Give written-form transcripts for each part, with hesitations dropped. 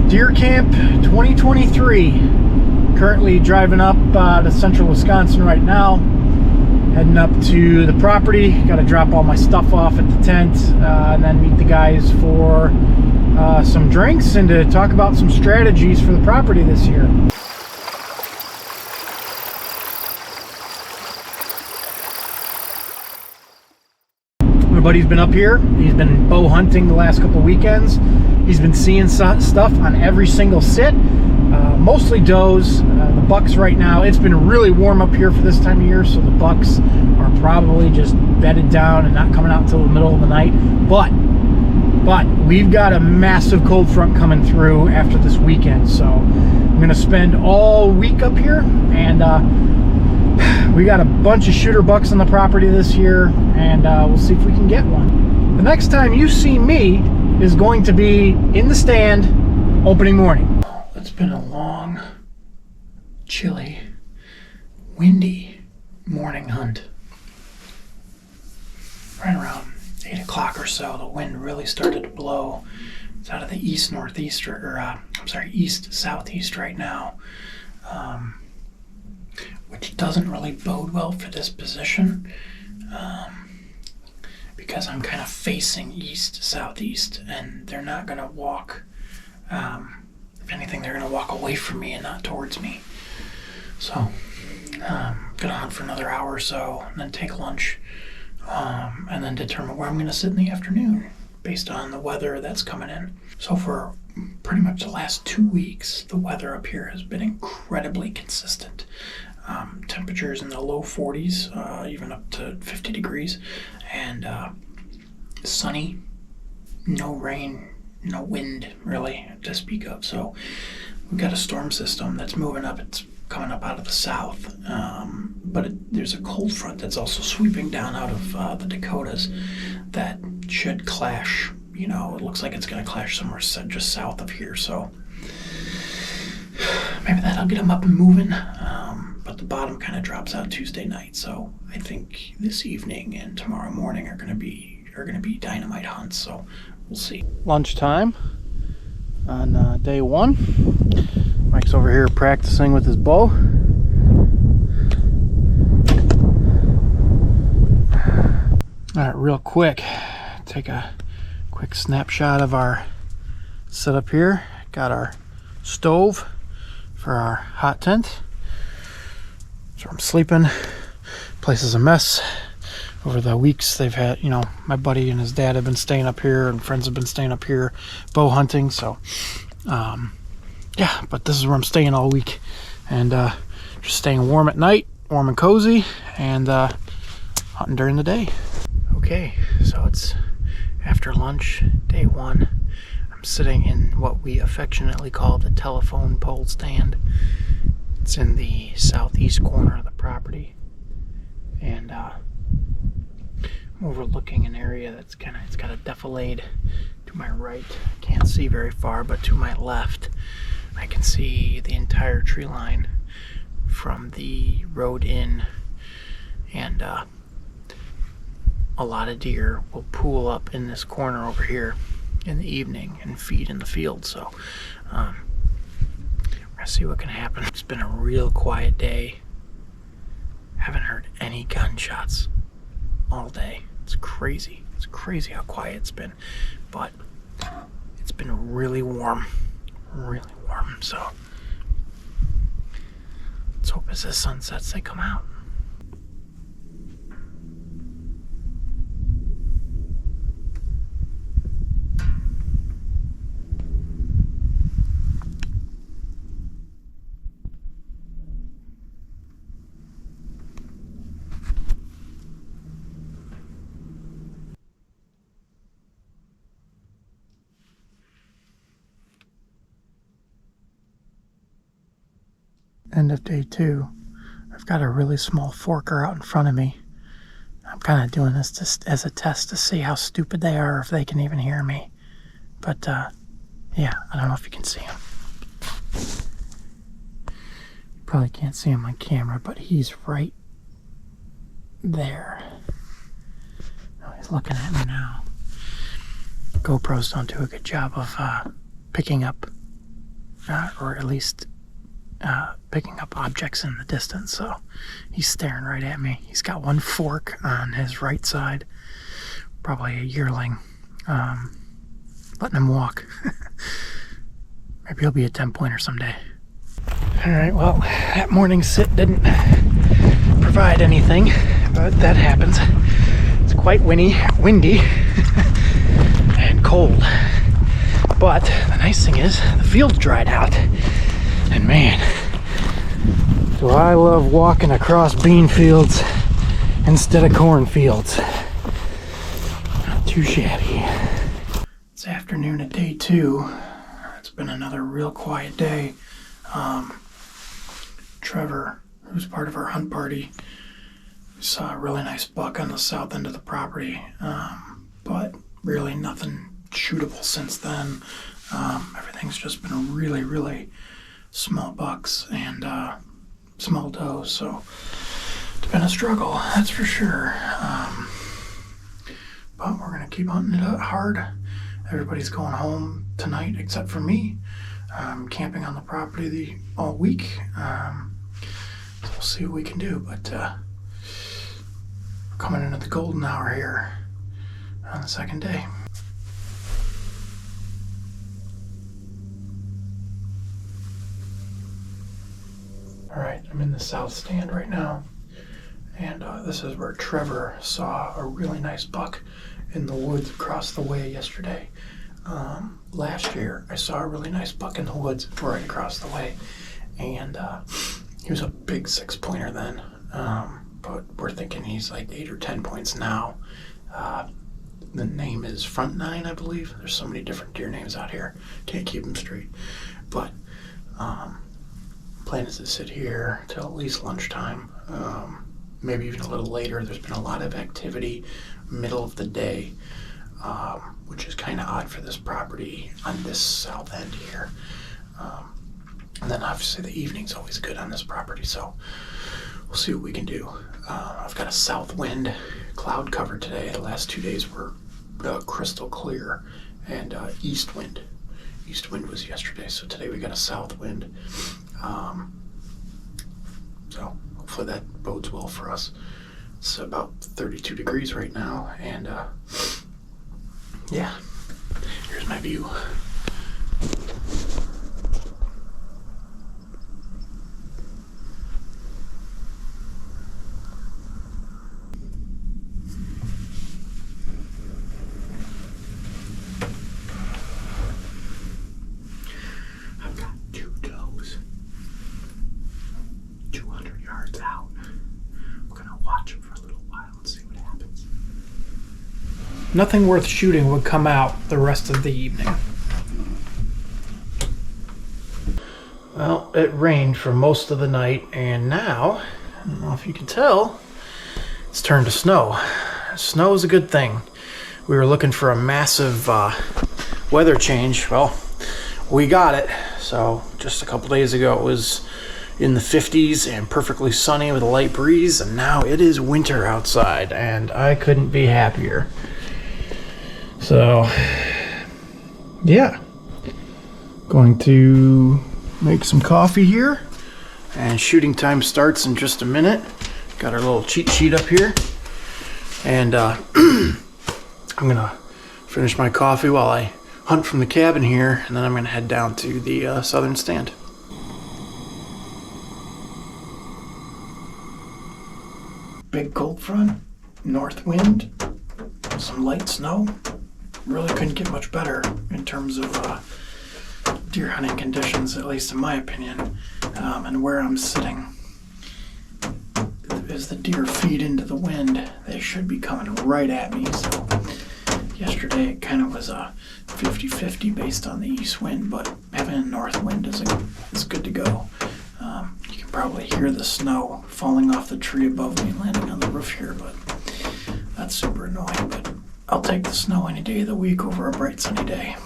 Deer Camp 2023. Currently driving up to central Wisconsin right now. Heading up to the property. Got to drop all my stuff off at the tent and then meet the guys for some drinks and to talk about some strategies for the property this year. My buddy's been up here. He's been bow hunting the last couple weekends. He's been seeing stuff on every single sit. Mostly does. The bucks right now, it's been really warm up here for this time of year, so the bucks are probably just bedded down and not coming out until the middle of the night. But we've got a massive cold front coming through after this weekend, so I'm going to spend all week up here, and we got a bunch of shooter bucks on the property this year, and we'll see if we can get one. The next time you see me is going to be in the stand opening morning. It's been a long, chilly, windy morning hunt. Right around 8 o'clock or so, the wind really started to blow. It's out of the east-northeast, east-southeast right now, which doesn't really bode well for this position, because I'm kind of facing east-southeast, and they're not going to walk. If anything, they're going to walk away from me and not towards me. So, I'm going to hunt for another hour or so, and then take lunch, and then determine where I'm going to sit in the afternoon based on the weather that's coming in. So for pretty much the last 2 weeks, the weather up here has been incredibly consistent. Temperatures in the low 40s, even up to 50 degrees, and sunny, no rain, no wind really to speak of. So we've got a storm system that's moving up. It's coming up out of the south, but there's a cold front that's also sweeping down out of the Dakotas that should clash. You know, it looks like it's going to clash somewhere just south of here, so maybe that'll get them up and moving. But the bottom kind of drops out Tuesday night, so I think this evening and tomorrow morning are going to be dynamite hunts. So we'll see. Lunchtime on day one. Mike's over here practicing with his bow. All right, real quick, take a quick snapshot of our setup here. Got our stove for our hot tent. So I'm sleeping. Place is a mess. Over the weeks they've had, you know, my buddy and his dad have been staying up here, and friends have been staying up here bow hunting. So yeah, but this is where I'm staying all week, and just staying warm at night, warm and cozy, and hunting during the day. Okay, so it's after lunch, day one. I'm sitting in what we affectionately call the telephone pole stand. It's in the southeast corner of the property, and I'm overlooking an area that's it's got a defilade to my right. I can't see very far, but to my left I can see the entire tree line from the road in, and a lot of deer will pool up in this corner over here in the evening and feed in the field. So we're gonna see what can happen. It's been a real quiet day. Haven't heard any gunshots all day. It's crazy. It's crazy how quiet it's been, but it's been really warm, really warm. So let's hope as the sun sets they come out. End of day two. I've got a really small forker out in front of me. I'm kind of doing this just as a test to see how stupid they are, if they can even hear me. But yeah, I don't know if you can see him. Probably can't see him on camera, but he's right there. Oh, he's looking at me now. GoPros don't do a good job of picking up or at least picking up objects in the distance. So he's staring right at me. He's got one fork on his right side, probably a yearling. Letting him walk. Maybe he'll be a 10-pointer someday. All right, well, that morning sit didn't provide anything, but that happens. It's quite windy and cold. But the nice thing is the field's dried out. And man, do I love walking across bean fields instead of cornfields. Not too shabby. It's afternoon of day 2. It's been another real quiet day. Trevor, who's part of our hunt party, saw a really nice buck on the south end of the property, but really nothing shootable since then. Everything's just been really small bucks and small does, so it's been a struggle, that's for sure. But we're gonna keep hunting it out hard. Everybody's going home tonight except for me. I'm camping on the property all week. So we'll see what we can do, but we're coming into the golden hour here on the second day. All right, I'm in the south stand right now, and this is where Trevor saw a really nice buck in the woods across the way yesterday. Last year, I saw a really nice buck in the woods right across the way, and he was a big 6-pointer then, but we're thinking he's like 8 or 10 points now. The name is Front 9, I believe. There's so many different deer names out here. Can't keep them straight. But plan is to sit here till at least lunchtime, maybe even a little later. There's been a lot of activity middle of the day, which is kind of odd for this property on this south end here. And then obviously the evening's always good on this property, so we'll see what we can do. I've got a south wind cloud cover today. The last 2 days were crystal clear, and east wind. East wind was yesterday, so today we got a south wind. So hopefully that bodes well for us. It's about 32 degrees right now, and yeah, here's my view. I've got 2 does, 200 yards out. I'm gonna watch them for a little while and see what happens. Nothing worth shooting would come out the rest of the evening. Well, it rained for most of the night, and now, I don't know if you can tell, it's turned to snow. Snow is a good thing. We were looking for a massive weather change. Well, we got it. So just a couple days ago it was in the 50s and perfectly sunny with a light breeze, and now it is winter outside, and I couldn't be happier. So yeah, going to make some coffee here, and shooting time starts in just a minute. Got our little cheat sheet up here, and I'm gonna finish my coffee while I hunt from the cabin here, and then I'm gonna head down to the southern stand. Big cold front, north wind, some light snow. Really couldn't get much better in terms of deer hunting conditions, at least in my opinion. And where I'm sitting, as the deer feed into the wind, they should be coming right at me. So yesterday it kind of was a 50-50 based on the east wind, but having a north wind is good to go. You can probably hear the snow falling off the tree above me and landing on the roof here, but that's super annoying. But I'll take the snow any day of the week over a bright sunny day.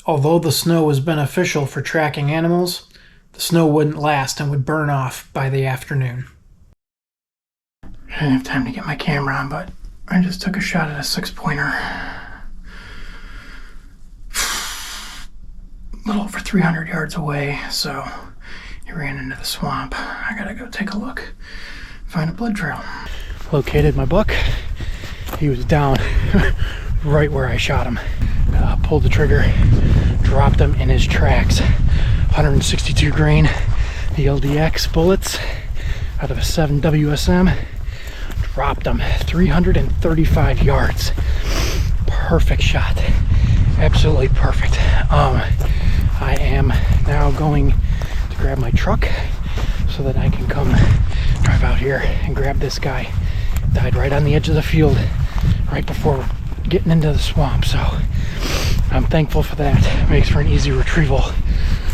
Although the snow was beneficial for tracking animals, the snow wouldn't last and would burn off by the afternoon. I didn't have time to get my camera on, but I just took a shot at a 6-pointer. a little over 300 yards away, so he ran into the swamp. I gotta go take a look, find a blood trail. Located my buck. He was down right where I shot him. Pulled the trigger, dropped him in his tracks. 162 grain ELDX bullets out of a 7 WSM. Dropped him 335 yards. Perfect shot. Absolutely perfect. I am now going to grab my truck so that I can come drive out here and grab this guy. Died right on the edge of the field right before getting into the swamp, so I'm thankful for that. Makes for an easy retrieval.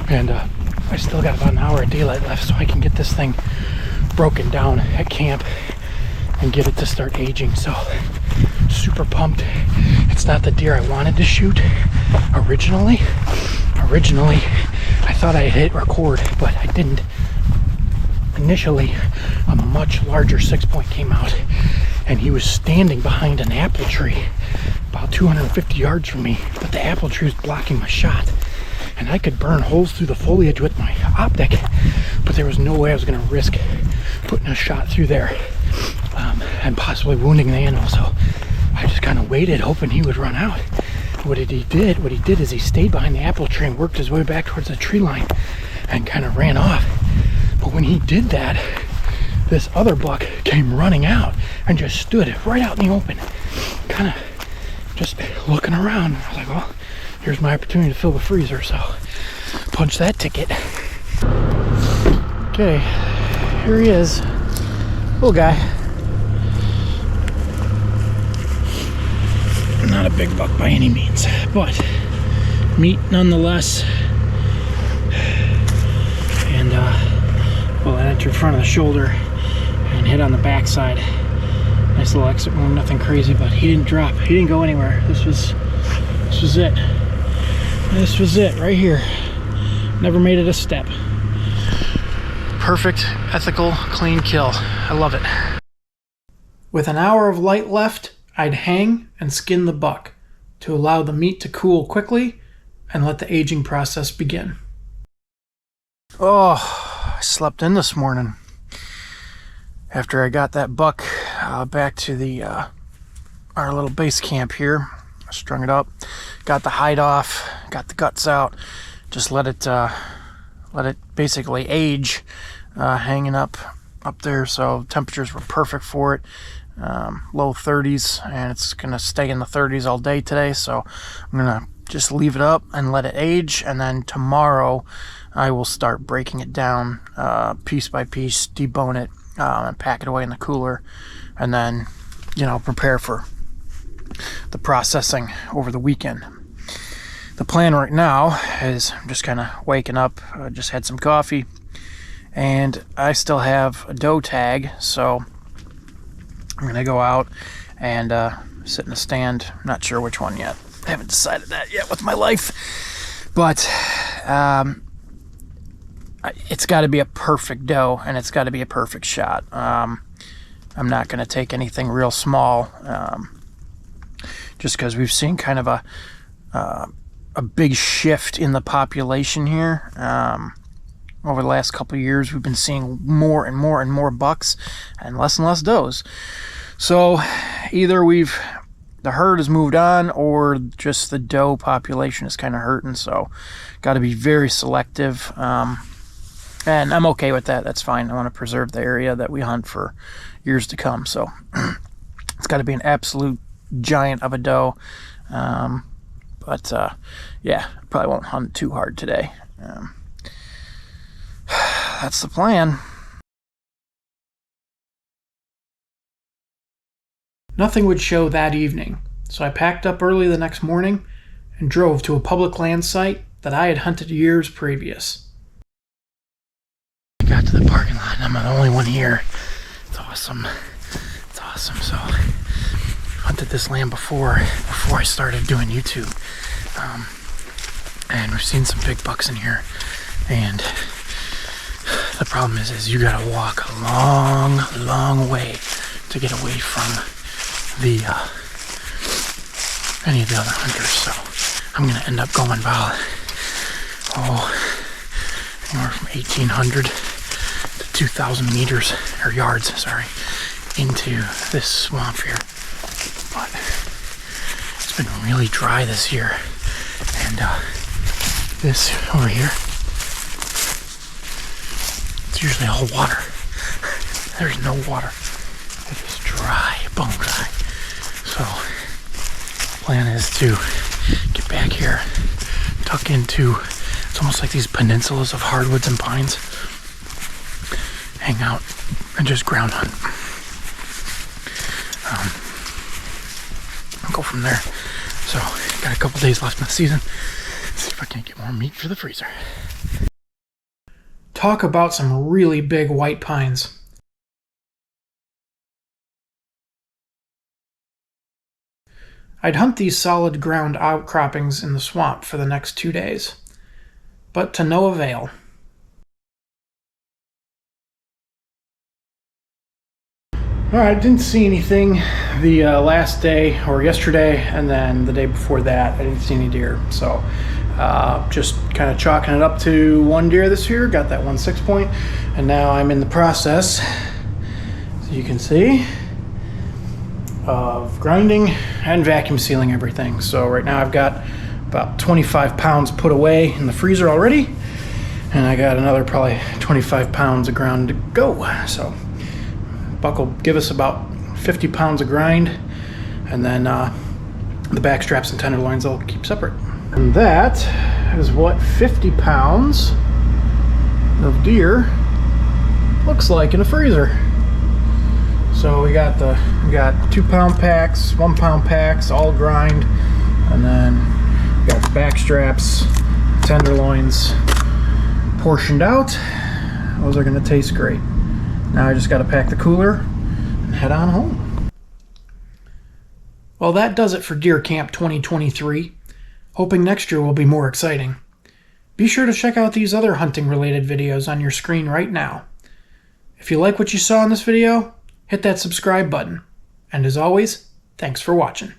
And I still got about an hour of daylight left, so I can get this thing broken down at camp and get it to start aging. So super pumped. It's not the deer I wanted to shoot originally. I thought I had hit record, but I didn't. Initially, a much larger 6-point came out, and he was standing behind an apple tree about 250 yards from me, but the apple tree was blocking my shot, and I could burn holes through the foliage with my optic, but there was no way I was going to risk putting a shot through there and possibly wounding the animal. So I just kind of waited, hoping he would run out. What he did is he stayed behind the apple tree and worked his way back towards the tree line and kind of ran off. But when he did that, this other buck came running out and just stood right out in the open, kind of just looking around. I was like, well, here's my opportunity to fill the freezer, so punch that ticket. Okay, here he is. Little guy. Not a big buck by any means, but meat nonetheless. And well, it entered front of the shoulder and hit on the backside. Nice little exit wound, nothing crazy, but he didn't drop. He didn't go anywhere. This was it. This was it right here. Never made it a step. Perfect, ethical, clean kill. I love it. With an hour of light left, I'd hang and skin the buck to allow the meat to cool quickly and let the aging process begin. Oh, I slept in this morning. After I got that buck back to the our little base camp here, I strung it up, got the hide off, got the guts out, just let it basically age, hanging up there. So temperatures were perfect for it. Low 30s, and it's gonna stay in the 30s all day today, so I'm gonna just leave it up and let it age, and then tomorrow I will start breaking it down piece by piece, debone it, and pack it away in the cooler, and then prepare for the processing over the weekend. The plan right now is I'm just kind of waking up, just had some coffee, and I still have a doe tag, so I'm gonna go out and sit in a stand. I'm not sure which one yet. I haven't decided that yet with my life, but it's got to be a perfect doe, and it's got to be a perfect shot. I'm not gonna take anything real small, just because we've seen kind of a big shift in the population here. Over the last couple of years, we've been seeing more and more bucks and less does. So either the herd has moved on, or just the doe population is kind of hurting. So got to be very selective. And I'm okay with that. That's fine. I want to preserve the area that we hunt for years to come. So it's got to be an absolute giant of a doe. But yeah, probably won't hunt too hard today. That's the plan. Nothing would show that evening, so I packed up early the next morning and drove to a public land site that I had hunted years previous. I got to the parking lot and I'm the only one here. It's awesome. It's awesome. So I hunted this land before I started doing YouTube. And we've seen some big bucks in here. And the problem is you gotta walk a long way to get away from any of the other hunters. So I'm gonna end up going about anywhere from 1,800 to 2,000 meters, or yards, sorry, into this swamp here. But it's been really dry this year, and this over here, it's usually all water. There's no water. It is dry, bone dry. So, plan is to get back here, tuck into, it's almost like these peninsulas of hardwoods and pines, hang out, and just ground hunt. I'll go from there. So, got a couple days left in the season. See if I can't get more meat for the freezer. Talk about some really big white pines. I'd hunt these solid ground outcroppings in the swamp for the next 2 days, but to no avail. Alright, didn't see anything the last day or yesterday, and then the day before that I didn't see any deer. So just kind of chalking it up to one deer this year, got that 1 6-point, and now I'm in the process, as you can see, of grinding and vacuum sealing everything. So right now I've got about 25 pounds put away in the freezer already, and I got another probably 25 pounds of ground to go. So Buck will give us about 50 pounds of grind, and then the back straps and tenderloins I'll keep separate. And that is what 50 pounds of deer looks like in a freezer. So we got 2-pound packs, 1-pound packs, all grind, and then we got the back straps, tenderloins portioned out. Those are going to taste great. Now I just got to pack the cooler and head on home. Well, that does it for Deer Camp 2023. Hoping next year will be more exciting. Be sure to check out these other hunting related videos on your screen right now. If you like what you saw in this video, hit that subscribe button. And as always, thanks for watching.